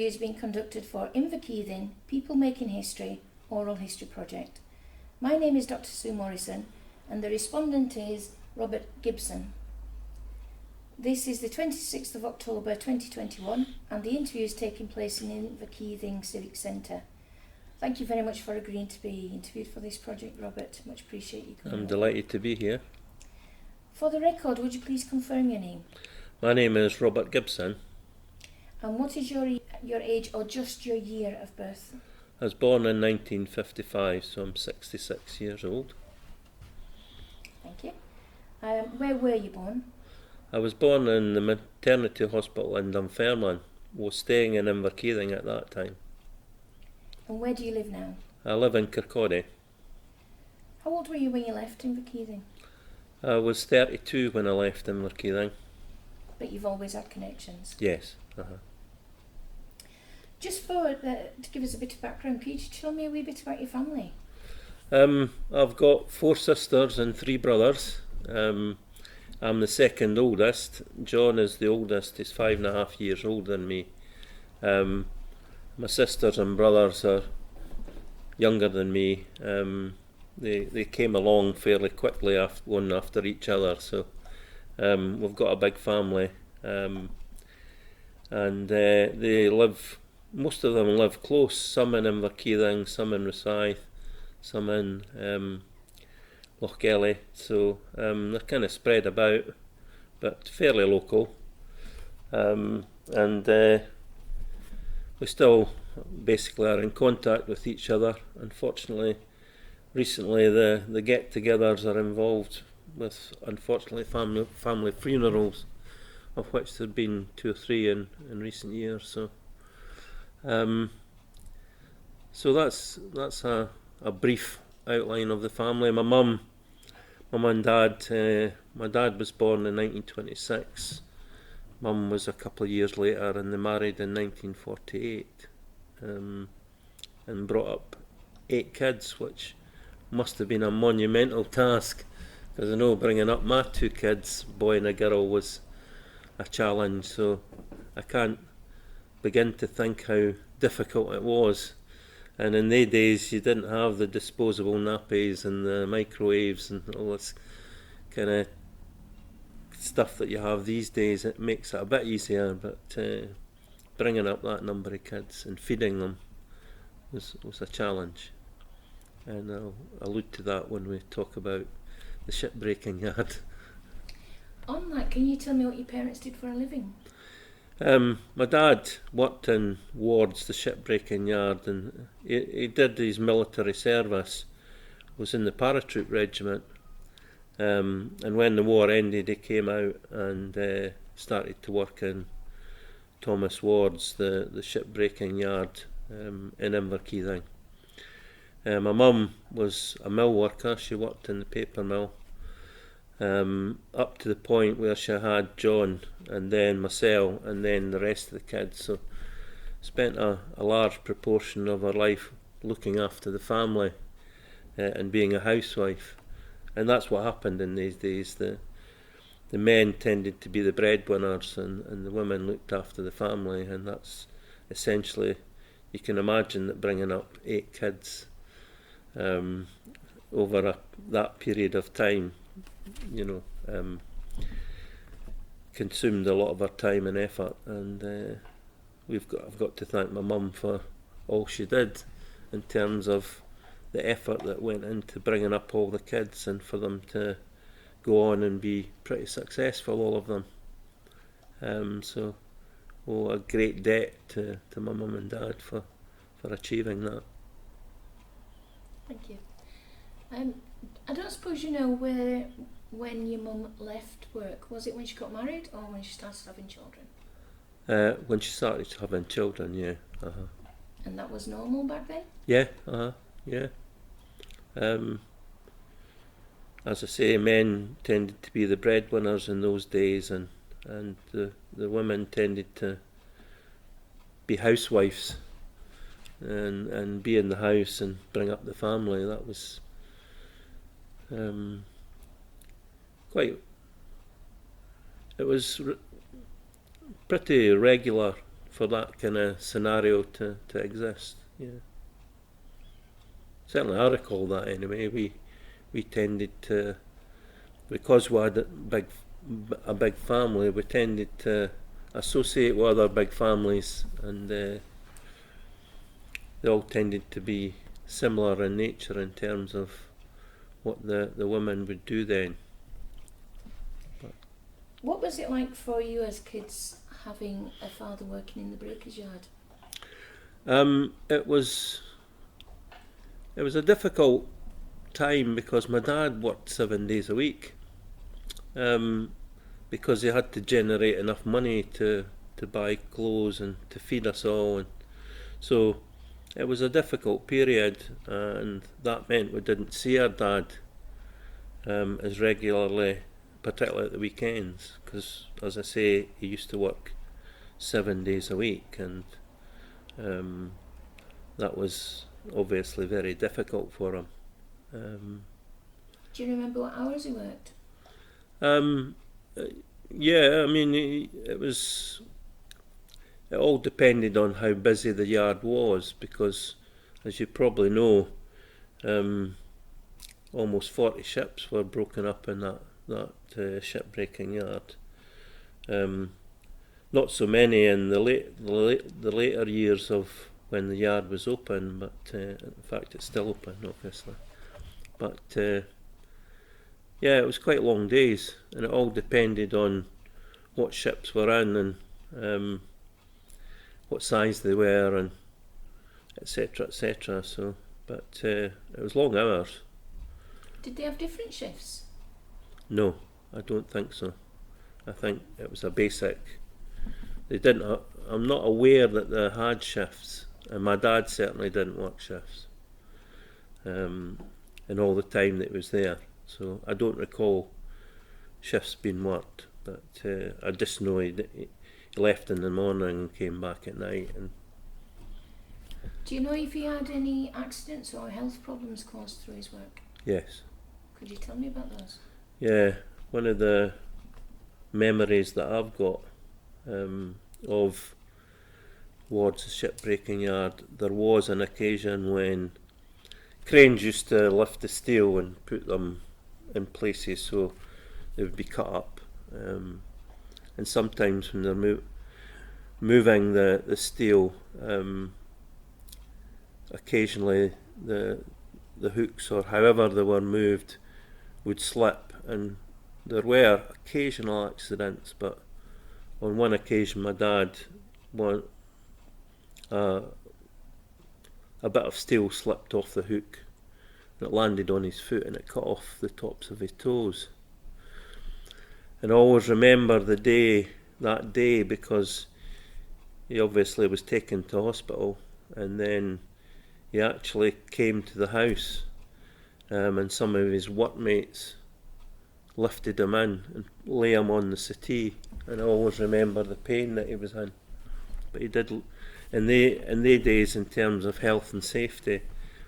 interview is being conducted for Inverkeithing People Making History Oral History Project. My name is Dr Sue Morrison and the respondent is Robert Gibson. This is the 26th of October 2021 and the interview is taking place in Inverkeithing Civic Centre. Thank you very much for agreeing to be interviewed for this project, Robert. Much appreciate you coming. I'm delighted to be here. For the record, would you please confirm your name? My name is Robert Gibson. And what is your age or just your year of birth? I was born in 1955, so I'm 66 years old. Thank you. Where were you born? I was born in the maternity hospital in Dunfermline. Was staying in Inverkeithing at that time. And where do you live now? I live in Kirkcaldy. How old were you when you left Inverkeithing? I was 32 when I left Inverkeithing. But you've always had connections? Yes. Just to give us a bit of background, could you tell me a wee bit about your family? I've got 4 sisters and 3 brothers. I'm the second oldest. John is the oldest. He's 5.5 years older than me. My sisters and brothers are younger than me. They came along fairly quickly one after each other, so we've got a big family, and they live. Most of them live close. Some in Inverkeithing, some in Rosyth, some in Lochgelly. So they're kind of spread about, but fairly local. And we still basically are in contact with each other. Unfortunately, recently the get-togethers are involved with, unfortunately, family funerals, of which there have been 2 or 3 in recent years. So that's a brief outline of the family. My mum and dad. My dad was born in 1926. Mum was a couple of years later, and they married in 1948, and brought up 8 kids, which must have been a monumental task, because I know bringing up my 2 kids, boy and a girl, was a challenge. So I can't begin to think how difficult it was. And in the days, you didn't have the disposable nappies and the microwaves and all this kind of stuff that you have these days. It makes it a bit easier, but bringing up that number of kids and feeding them was a challenge. And I'll allude to that when we talk about the shipbreaking yard. On that, can you tell me what your parents did for a living? My dad worked in wards, the shipbreaking yard, and he did his military service, was in the paratroop regiment, and when the war ended he came out and started to work in Thomas Ward's, the shipbreaking yard in Inverkeithing. My mum was a mill worker. She worked in the paper mill, up to the point where she had John and then myself and then the rest of the kids. So spent a large proportion of her life looking after the family and being a housewife. And that's what happened in these days. The men tended to be the breadwinners and the women looked after the family, and that's essentially, you can imagine that bringing up 8 kids over that period of time, consumed a lot of her time and effort, and I've got to thank my mum for all she did in terms of the effort that went into bringing up all the kids and for them to go on and be pretty successful, all of them. So a great debt to my mum and dad for achieving that. Thank you. I don't suppose you know when your mum left work. Was it when she got married or when she started having children? When she started having children, yeah. And that was normal back then? Yeah, yeah. As I say, men tended to be the breadwinners in those days, and the women tended to be housewives and be in the house and bring up the family. That was it was pretty regular for that kind of scenario to exist. Yeah. Certainly I recall that anyway. We tended to, because we had a big family, we tended to associate with other big families, and they all tended to be similar in nature in terms of what the women would do then. What was it like for you as kids having a father working in the breakers yard? It was a difficult time because my dad worked 7 days a week, because he had to generate enough money to buy clothes and to feed us all, and so it was a difficult period, and that meant we didn't see our dad as regularly, particularly at the weekends, because, as I say, he used to work 7 days a week, and that was obviously very difficult for him. Do you remember what hours he worked? Yeah, I mean, it all depended on how busy the yard was, because, as you probably know, almost 40 ships were broken up in that shipbreaking yard. Not so many in the later years of when the yard was open, but in fact it's still open, obviously. But yeah, it was quite long days, and it all depended on what ships were in and what size they were, and etc., etc. So, but it was long hours. Did they have different shifts? No, I don't think so. I think it was a basic. They didn't. I'm not aware that they had shifts, and my dad certainly didn't work shifts. In all the time that he was there, so I don't recall shifts being worked. But I just know he left in the morning and came back at night. And do you know if he had any accidents or health problems caused through his work? yes. Could you tell me about those? Yeah, one of the memories that I've got of towards the shipbreaking yard, there was an occasion when cranes used to lift the steel and put them in places so they would be cut up, and sometimes when they're moving the steel, occasionally the hooks, or however they were moved, would slip, and there were occasional accidents. But on one occasion my dad, a bit of steel slipped off the hook, and it landed on his foot and it cut off the tops of his toes. And I always remember that day, because he obviously was taken to hospital, and then he actually came to the house, and some of his workmates lifted him in and lay him on the settee, and I always remember the pain that he was in. But he did, in the days, in terms of health and safety,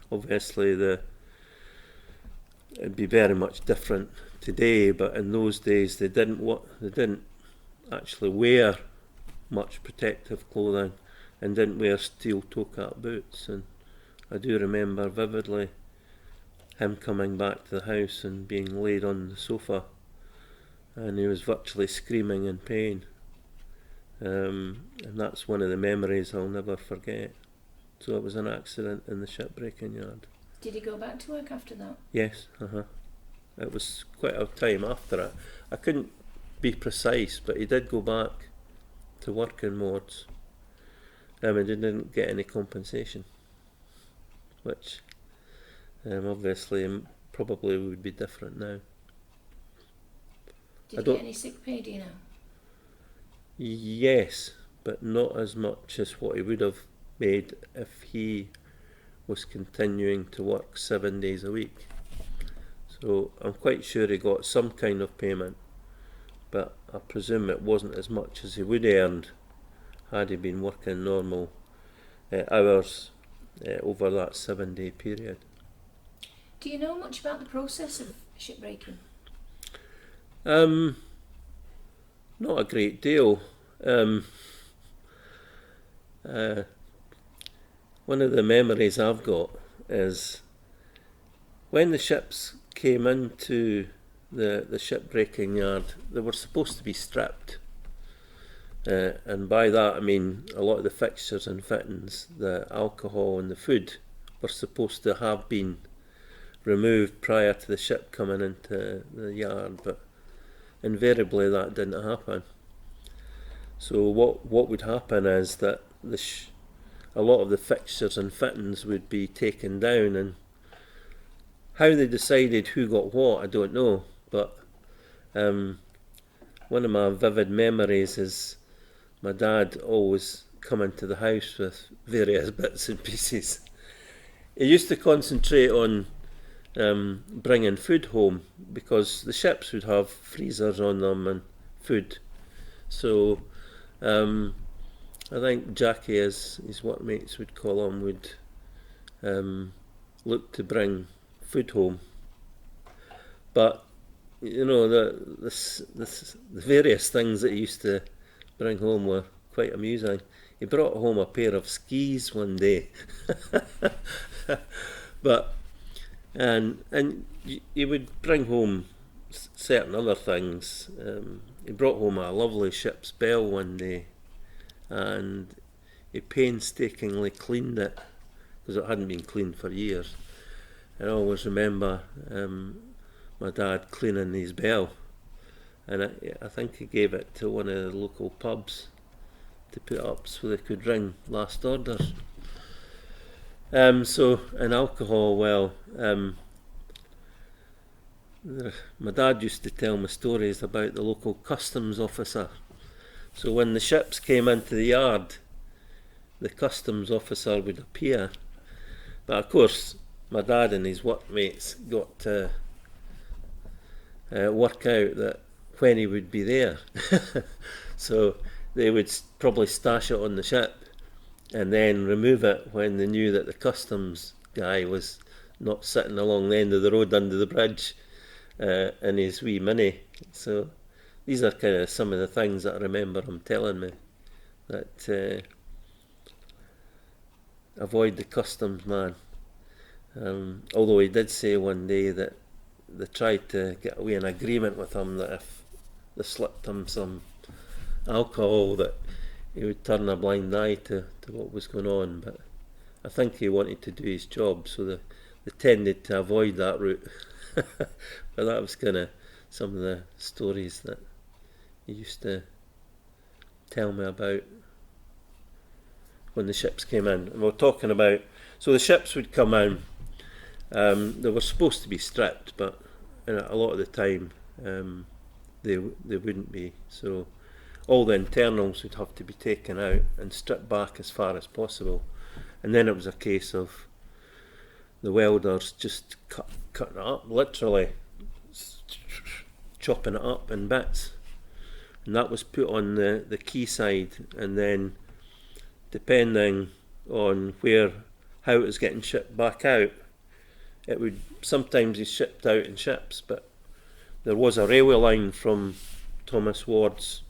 obviously it'd be very much different today, but in those days they didn't actually wear much protective clothing and didn't wear steel toe-cap boots. And I do remember vividly him coming back to the house and being laid on the sofa, and he was virtually screaming in pain, and that's one of the memories I'll never forget. So it was an accident in the shipbreaking yard. Did he go back to work after that? Yes, It was quite a time after it. I couldn't be precise, but he did go back to work in wards, and he didn't get any compensation, which obviously probably would be different now. Did he get any sick pay, do you know? Yes, but not as much as what he would have made if he was continuing to work 7 days a week. So I'm quite sure he got some kind of payment, but I presume it wasn't as much as he would have earned had he been working normal hours over that 7 day period. Do you know much about the process of shipbreaking? Not a great deal. one of the memories I've got is when the ships came into the shipbreaking yard, they were supposed to be stripped. And by that I mean a lot of the fixtures and fittings, the alcohol and the food were supposed to have been removed prior to the ship coming into the yard, but invariably that didn't happen. So what would happen is that a lot of the fixtures and fittings would be taken down, and how they decided who got what I don't know, but one of my vivid memories is my dad always come into the house with various bits and pieces. He used to concentrate on bringing food home, because the ships would have freezers on them and food. So I think Jackie, as his workmates would call him, would look to bring food home. But you know, the various things that he used to bring home were quite amusing. He brought home a pair of skis one day, but and he would bring home certain other things. He brought home a lovely ship's bell one day, and he painstakingly cleaned it because it hadn't been cleaned for years. And I always remember my dad cleaning his bell, and I think he gave it to one of the local pubs to put up so they could ring last orders. So in alcohol, well, my dad used to tell me stories about the local customs officer. So when the ships came into the yard, the customs officer would appear. But of course, my dad and his workmates got to work out that when he would be there. So they would probably stash it on the ship and then remove it when they knew that the customs guy was not sitting along the end of the road under the bridge in his wee Mini. So these are kind of some of the things that I remember him telling me, that avoid the customs man. Although he did say one day that they tried to get away an agreement with him that if they slipped him some alcohol that he would turn a blind eye to what was going on. But I think he wanted to do his job, so they tended to avoid that route. But that was kind of some of the stories that he used to tell me about when the ships came in. And we're talking about, so the ships would come in, they were supposed to be stripped, but a lot of the time they wouldn't be. So all the internals would have to be taken out and stripped back as far as possible, and then it was a case of the welders just cutting it up, literally chopping it up in bits, and that was put on the quay side, and then depending on how it was getting shipped back out, it would sometimes be shipped out in ships. But there was a railway line from Thomas Ward's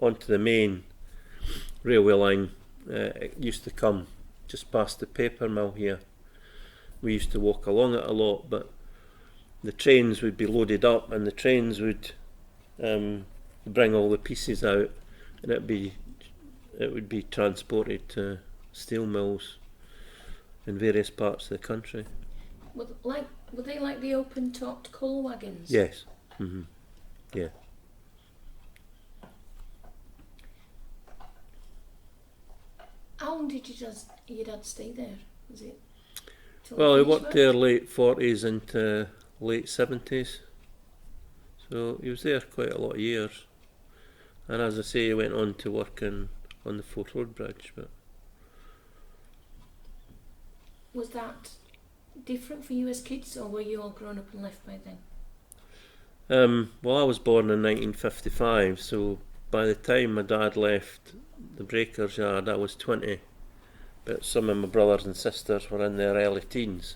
onto the main railway line. It used to come just past the paper mill here. We used to walk along it a lot, but the trains would be loaded up, and the trains would bring all the pieces out, and it would be transported to steel mills in various parts of the country. Were they like the open-topped coal wagons? Yes. Mm-hmm. Yeah. How long did your dad stay there? Was it? Well, he worked there late 40s into late 70s. So he was there quite a lot of years. And as I say, he went on to work on the Fort Road Bridge. But was that different for you as kids, or were you all grown up and left by then? Well, I was born in 1955, so by the time my dad left the breakers yard, I was 20. But some of my brothers and sisters were in their early teens.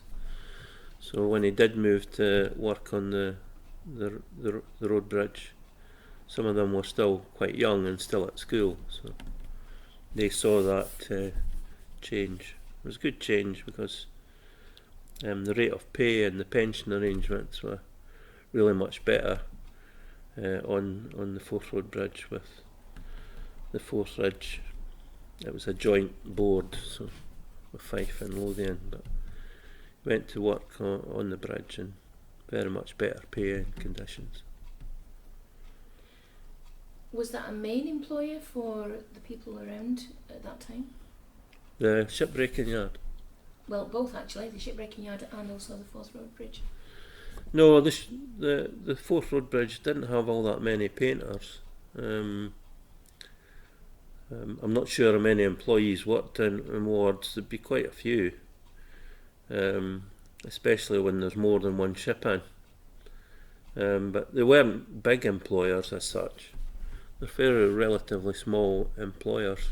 So when he did move to work on the road bridge, some of them were still quite young and still at school. So they saw that change. It was good change because the rate of pay and the pension arrangements were really much better on the Forth Road Bridge with the Forth Ridge. It was a joint board, so with Fife and Lothian, but went to work on the bridge and very much better pay and conditions. Was that a main employer for the people around at that time? The shipbreaking yard? Well, both actually, the shipbreaking yard and also the Forth Road Bridge. No, the Forth Road Bridge didn't have all that many painters. I'm not sure how many employees worked in wards. There'd be quite a few, especially when there's more than one ship in. But they weren't big employers as such. They're very relatively small employers.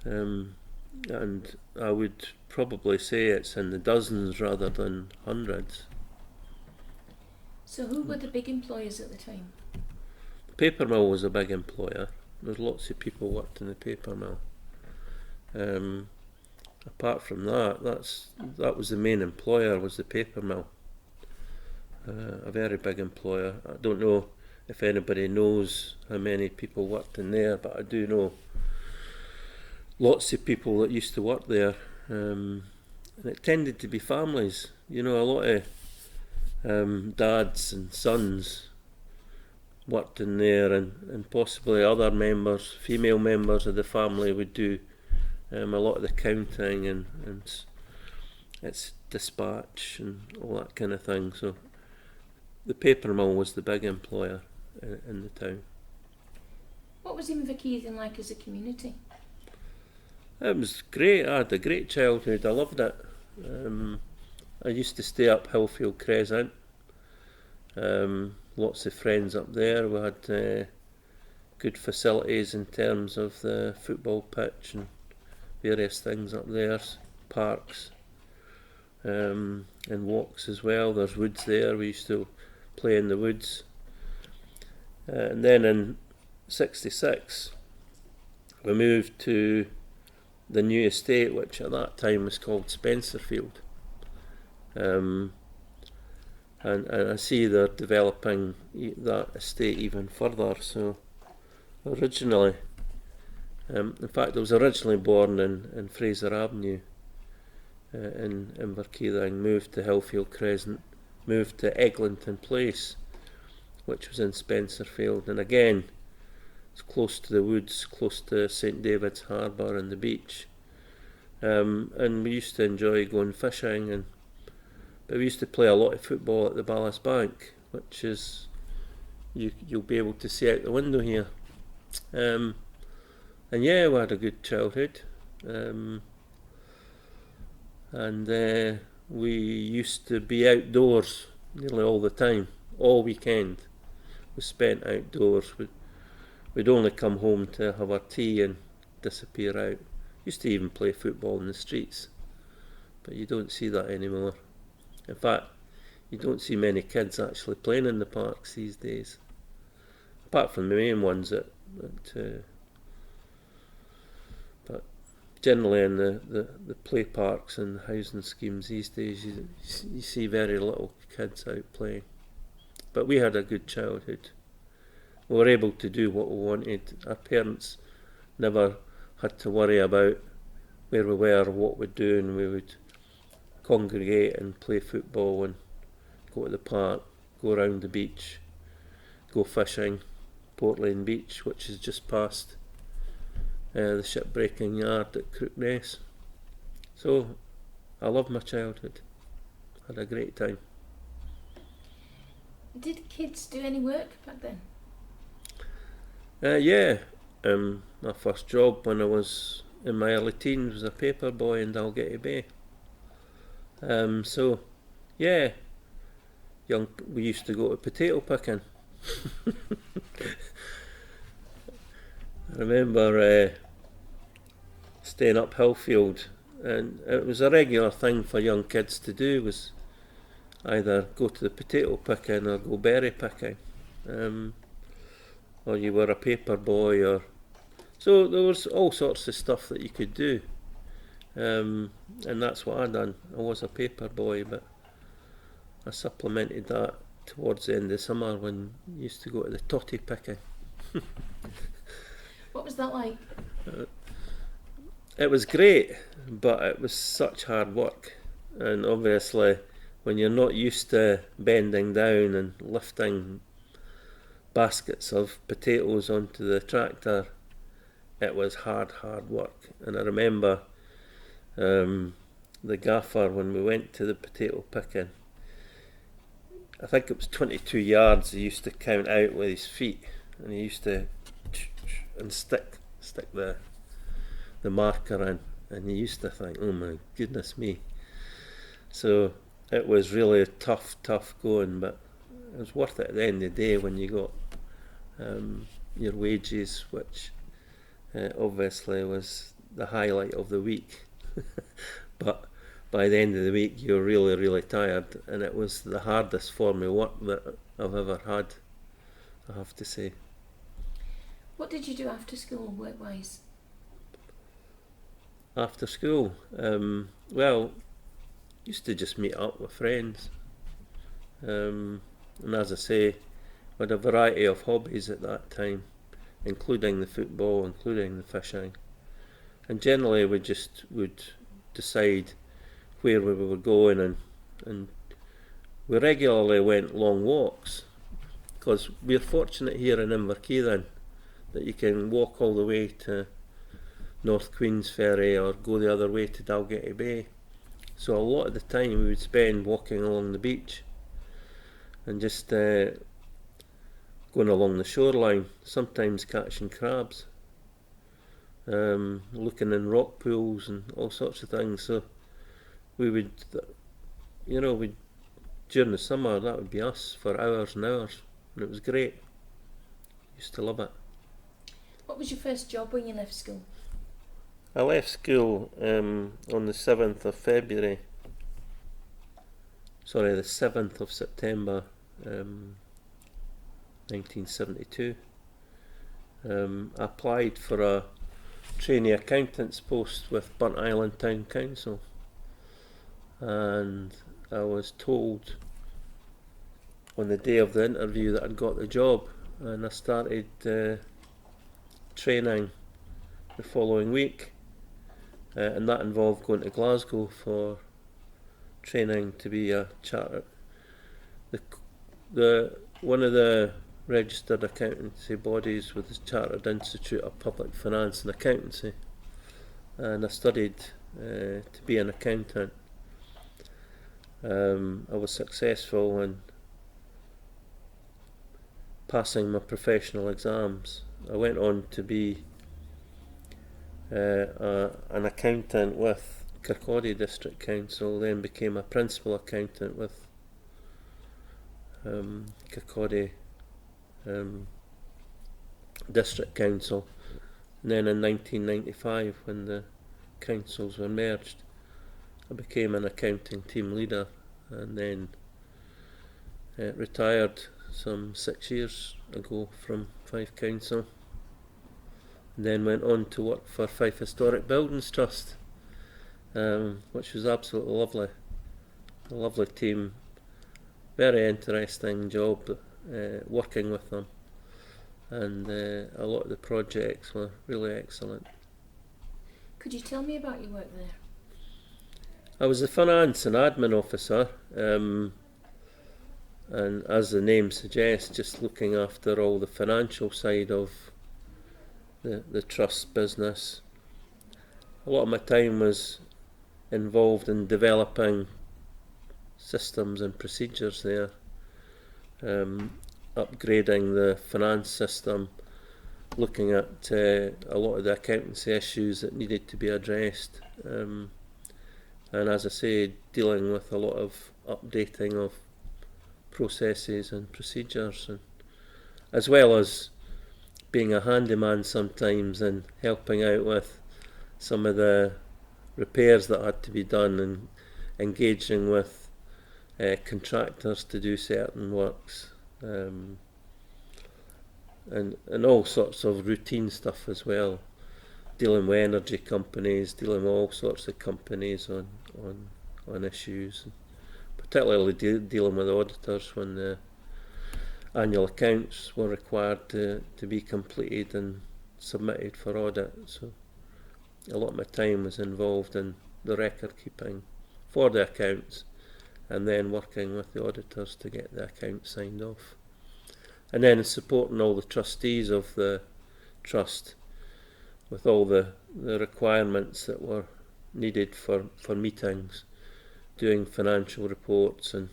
And I would probably say it's in the dozens rather than hundreds. So who were the big employers at the time? The paper mill was a big employer. There's lots of people worked in the paper mill. Apart from that was the main employer, was the paper mill. A very big employer. I don't know if anybody knows how many people worked in there, but I do know lots of people that used to work there. And it tended to be families. You know, a lot of dads and sons worked in there, and possibly other members, female members of the family would do a lot of the counting and its dispatch and all that kind of thing. So the paper mill was the big employer in the town. What was Inverkeithing like as a community? It was great. I had a great childhood. I loved it. I used to stay up Hillfield Crescent. Lots of friends up there. We had good facilities in terms of the football pitch and various things up there, parks and walks as well. There's woods there. We used to play in the woods. And then in '66 we moved to the new estate, which at that time was called Spencerfield. And I see they're developing that estate even further. So originally, in fact I was originally born in Fraser Avenue in Inverkeithing, moved to Hillfield Crescent, moved to Eglinton Place, which was in Spencerfield, and again it's close to the woods, close to St David's Harbour and the beach. And we used to enjoy going fishing, but we used to play a lot of football at the Ballast Bank, which is you'll be able to see out the window here. And yeah, we had a good childhood. And we used to be outdoors nearly all the time. All weekend was spent outdoors. We'd only come home to have our tea and disappear out. Used to even play football in the streets, but you don't see that anymore. In fact, you don't see many kids actually playing in the parks these days, apart from the main ones but generally in the play parks and housing schemes these days you see very little kids out playing. But we had a good childhood. We were able to do what we wanted. Our parents never had to worry about where we were or what we'd do, and we would congregate and play football and go to the park, go around the beach, go fishing, Portland Beach, which is just past the shipbreaking yard at Crookness. So I loved my childhood. Had a great time. Did kids do any work back then? Yeah. My first job when I was in my early teens was a paper boy in Dalgety Bay. So yeah, we used to go to potato picking. I remember staying up Hillfield, and it was a regular thing for young kids to do, was either go to the potato picking or go berry picking, or you were a paper boy or So there was all sorts of stuff that you could do, and that's what I done. I was a paper boy, but I supplemented that towards the end of summer when I used to go to the totty picking. What was that like? It was great, but it was such hard work, and obviously when you're not used to bending down and lifting baskets of potatoes onto the tractor, it was hard work. And I remember the gaffer, when we went to the potato picking, I think it was 22 yards he used to count out with his feet, and he used to and stick the marker in, and you used to think, oh my goodness me. So it was really tough going, but it was worth it at the end of the day when you got your wages, which obviously was the highlight of the week. But by the end of the week you were really tired, and it was the hardest form of work that I've ever had, I have to say. What did you do after school, work-wise? After school, well, used to just meet up with friends, and as I say, I had a variety of hobbies at that time, including the football, including the fishing, and generally we just would decide where we were going, and we regularly went long walks, because we're fortunate here in Inverkeithing that you can walk all the way to North Queensferry or go the other way to Dalgety Bay. So a lot of the time we would spend walking along the beach and just going along the shoreline, sometimes catching crabs, looking in rock pools and all sorts of things. So we would, during the summer, that would be us for hours and hours, and it was great. Used to love it. What was your first job when you left school? I left school on the 7th of February, sorry, the 7th of September 1972. I applied for a trainee accountant's post with Burnt Island Town Council, and I was told on the day of the interview that I'd got the job, and I started training the following week, and that involved going to Glasgow for training to be a chartered. One of the registered accountancy bodies was the Chartered Institute of Public Finance and Accountancy, and I studied to be an accountant. I was successful in passing my professional exams. I went on to be an accountant with Kirkcaldy District Council, then became a principal accountant with Kirkcaldy District Council, and then in 1995, when the councils were merged, I became an accounting team leader, and then retired some 6 years ago from Fife Council, and then went on to work for Fife Historic Building Trust, which was absolutely lovely. A lovely team, very interesting job working with them, and a lot of the projects were really excellent. Could you tell me about your work there? I was the finance and admin officer, and as the name suggests, just looking after all the financial side of the trust business. A lot of my time was involved in developing systems and procedures there, upgrading the finance system, looking at a lot of the accountancy issues that needed to be addressed, and as I say, dealing with a lot of updating of processes and procedures, and as well as being a handyman sometimes and helping out with some of the repairs that had to be done, and engaging with contractors to do certain works, and all sorts of routine stuff as well. dealing with energy companies, dealing with all sorts of companies on issues, particularly dealing with auditors when the annual accounts were required to be completed and submitted for audit. So a lot of my time was involved in the record keeping for the accounts, and then working with the auditors to get the accounts signed off, and then supporting all the trustees of the trust with all the requirements that were needed for meetings, doing financial reports, and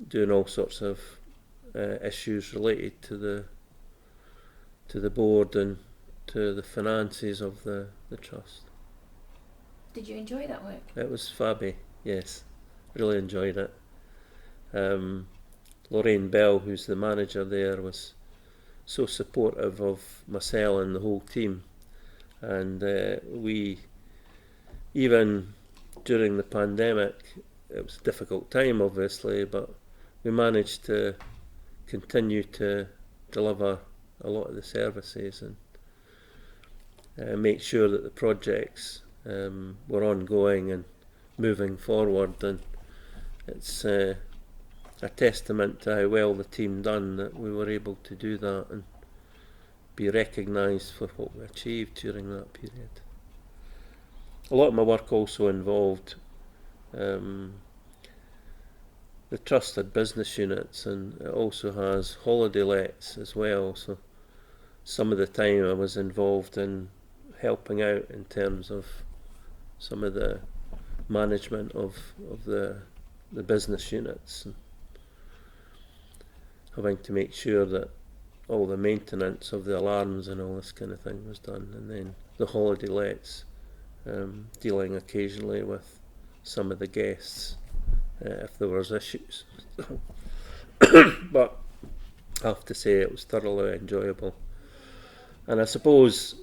doing all sorts of issues related to the board and to the finances of the trust. Did you enjoy that work? It was fabby, yes. Really enjoyed it. Lorraine Bell, who's the manager there, was so supportive of myself and the whole team, and we, even during the pandemic, it was a difficult time obviously, but we managed to continue to deliver a lot of the services and make sure that the projects were ongoing and moving forward, and it's a testament to how well the team done that we were able to do that and be recognised for what we achieved during that period. A lot of my work also involved the trust had business units, and it also has holiday lets as well, so some of the time I was involved in helping out in terms of some of the management of the business units, and having to make sure that all the maintenance of the alarms and all this kind of thing was done, and then the holiday lets, dealing occasionally with some of the guests if there was issues. But I have to say it was thoroughly enjoyable, and I suppose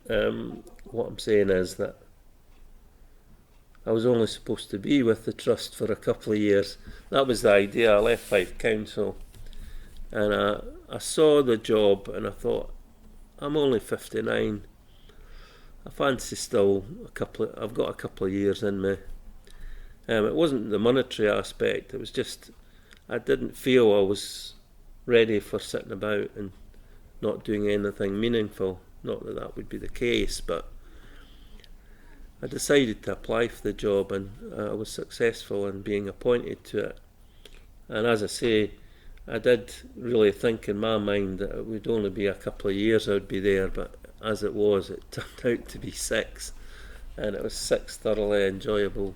what I'm saying is that I was only supposed to be with the trust for a couple of years. That was the idea. I left Fife Council, and I saw the job and I thought, I'm only 59. I fancy still I've got a couple of years in me. It wasn't the monetary aspect, it was just I didn't feel I was ready for sitting about and not doing anything meaningful. Not that that would be the case, but I decided to apply for the job, and I was successful in being appointed to it. And as I say, I did really think in my mind that it would only be a couple of years I would be there, but as it was, it turned out to be 6, and it was 6 thoroughly enjoyable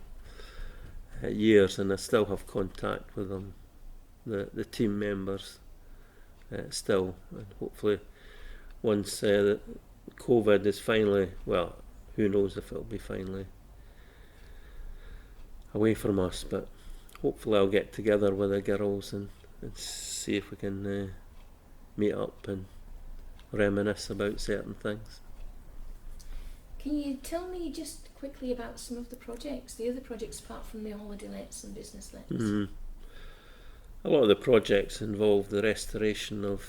years, and I still have contact with them, the team members still, and hopefully once the COVID is finally, well, who knows if it'll be finally away from us, but hopefully I'll get together with the girls and see if we can meet up and reminisce about certain things. Can you tell me just quickly about some of the other projects apart from the holiday lets and business lets? Mm-hmm. A lot of the projects involve the restoration of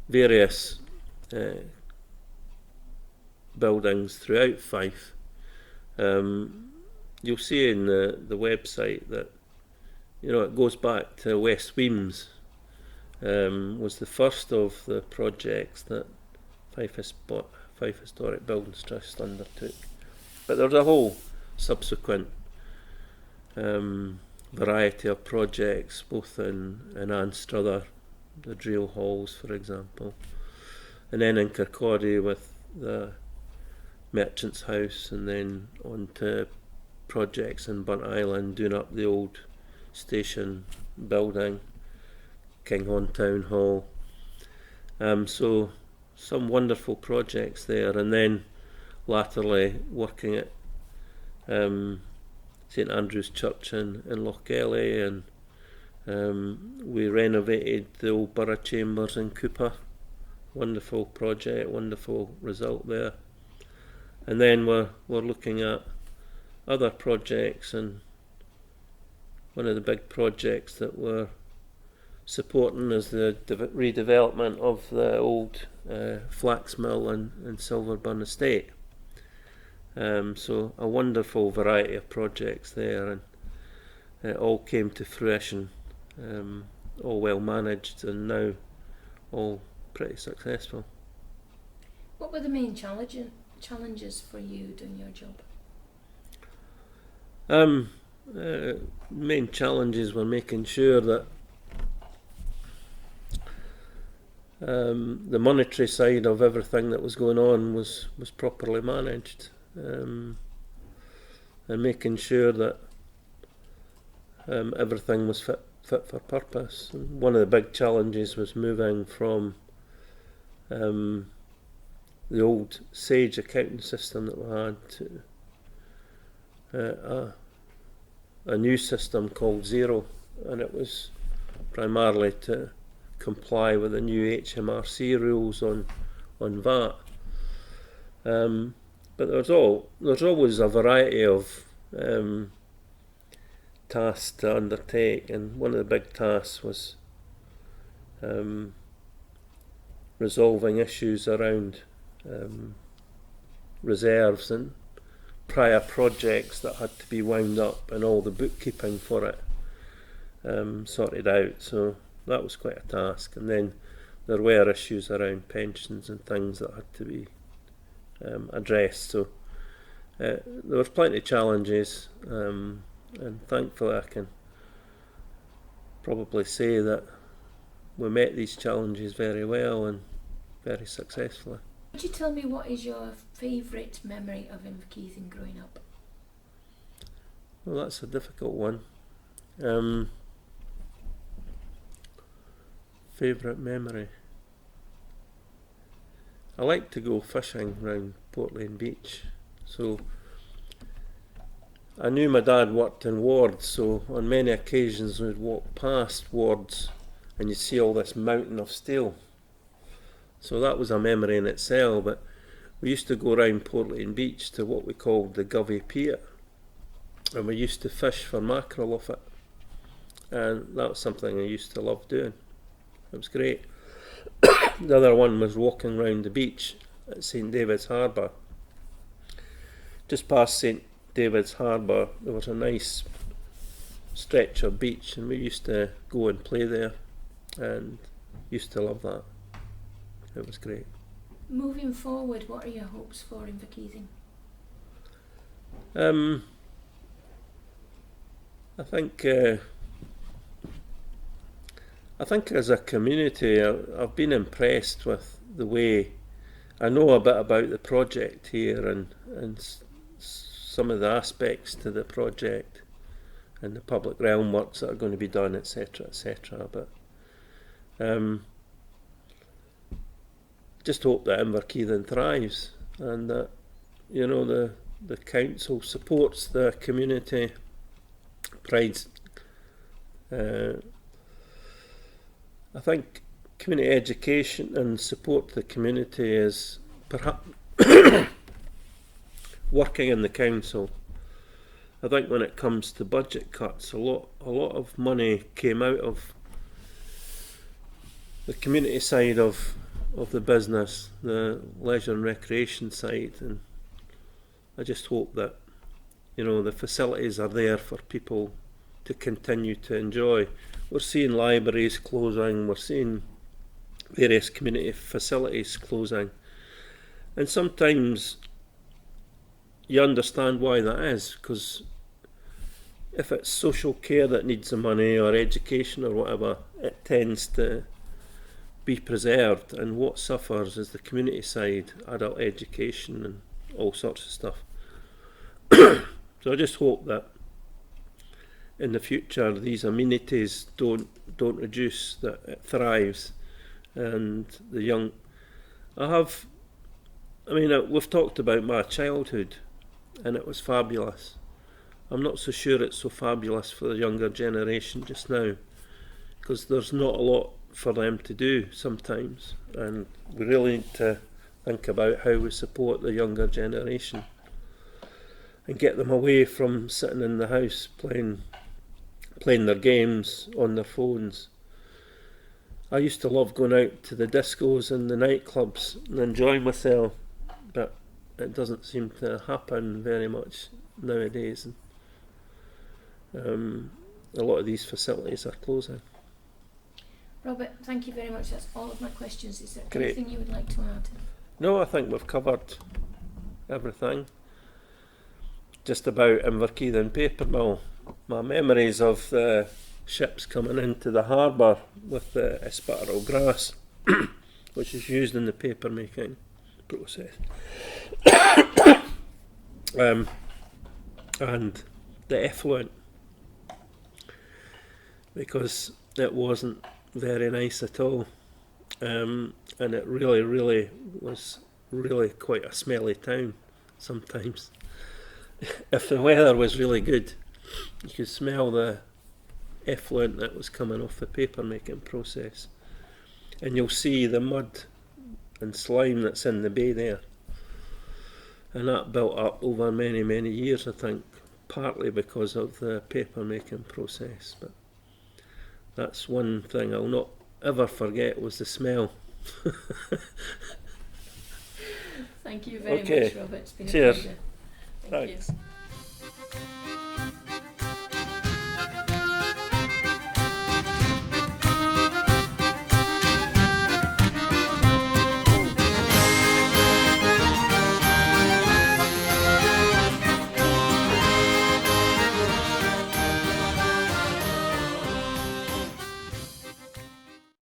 various buildings throughout Fife. You'll see in the website that it goes back to West Weems. Was the first of the projects that Fife Historic Building Trust undertook, but there's a whole subsequent variety of projects, both in Anstruther, the drill halls for example, and then in Kirkcaldy with the Merchant's House, and then on to projects in Bunt Island doing up the old station building, Kinghorn Town Hall. So some wonderful projects there, and then latterly working at St Andrew's Church in Lochgelly, and we renovated the old Borough Chambers in Cooper. Wonderful project, wonderful result there. And then we're looking at other projects, and one of the big projects that we're supporting is the redevelopment of the old flax mill and Silverburn Estate. So a wonderful variety of projects there, and it all came to fruition, all well managed and now all pretty successful. What were the main challenges for you doing your job? Main challenges were making sure that the monetary side of everything that was going on was properly managed, and making sure that everything was fit for purpose. And one of the big challenges was moving from the old Sage accounting system that we had to a new system called Xero, and it was primarily to comply with the new HMRC rules on VAT. But there's always a variety of tasks to undertake, and one of the big tasks was resolving issues around reserves and prior projects that had to be wound up, and all the bookkeeping for it sorted out. So that was quite a task. And then there were issues around pensions and things that had to be addressed. So there was plenty of challenges, and thankfully I can probably say that we met these challenges very well and very successfully. Could you tell me what is your favourite memory of Inverkeithing growing up? Well, that's a difficult one. Favourite memory? I like to go fishing round Portland Beach. So I knew my dad worked in wards, so on many occasions we'd walk past wards and you'd see all this mountain of steel. So that was a memory in itself. But we used to go round Portland Beach to what we called the Govey Pier, and we used to fish for mackerel off it, and that was something I used to love doing. It was great. The other one was walking round the beach at St David's Harbour. Just past St David's Harbour there was a nice stretch of beach, and we used to go and play there and used to love that. It was great. Moving forward, what are your hopes for Inverkeithing? I think as a community I've been impressed with the way I know a bit about the project here and some of the aspects to the project and the public realm works that are going to be done, etc., etc. But just hope that Inverkeithing thrives, and that the council supports the community, prides. I think community education and support to the community is perhaps working in the council. I think when it comes to budget cuts, a lot of money came out of the community side of the business, the leisure and recreation side, and I just hope that the facilities are there for people to continue to enjoy. We're seeing libraries closing, we're seeing various community facilities closing, and sometimes you understand why that is, because if it's social care that needs the money or education or whatever, it tends to be preserved, and what suffers is the community side, adult education and all sorts of stuff. So I just hope that in the future these amenities don't reduce, that it thrives, and the young. We've talked about my childhood, and it was fabulous. I'm not so sure it's so fabulous for the younger generation just now, because there's not a lot for them to do sometimes, and we really need to think about how we support the younger generation and get them away from sitting in the house playing their games on their phones. I used to love going out to the discos and the nightclubs and enjoying myself, but it doesn't seem to happen very much nowadays. And, a lot of these facilities are closing. Robert, thank you very much. That's all of my questions. Is there Great. anything you would like to add? No, I think we've covered everything. Just about Inverkeithing paper mill. My memories of the ships coming into the harbour with the esparto grass, which is used in the paper making process. And the effluent, because it wasn't very nice at all, and it really was really quite a smelly town sometimes. If the weather was really good, you could smell the effluent that was coming off the paper making process, and you'll see the mud and slime that's in the bay there, and that built up over many years, I think, partly because of the paper making process. But that's one thing I'll not ever forget, was the smell. Thank you very Okay. much, Robert. It's been Cheers. a pleasure. Thank Thanks. you.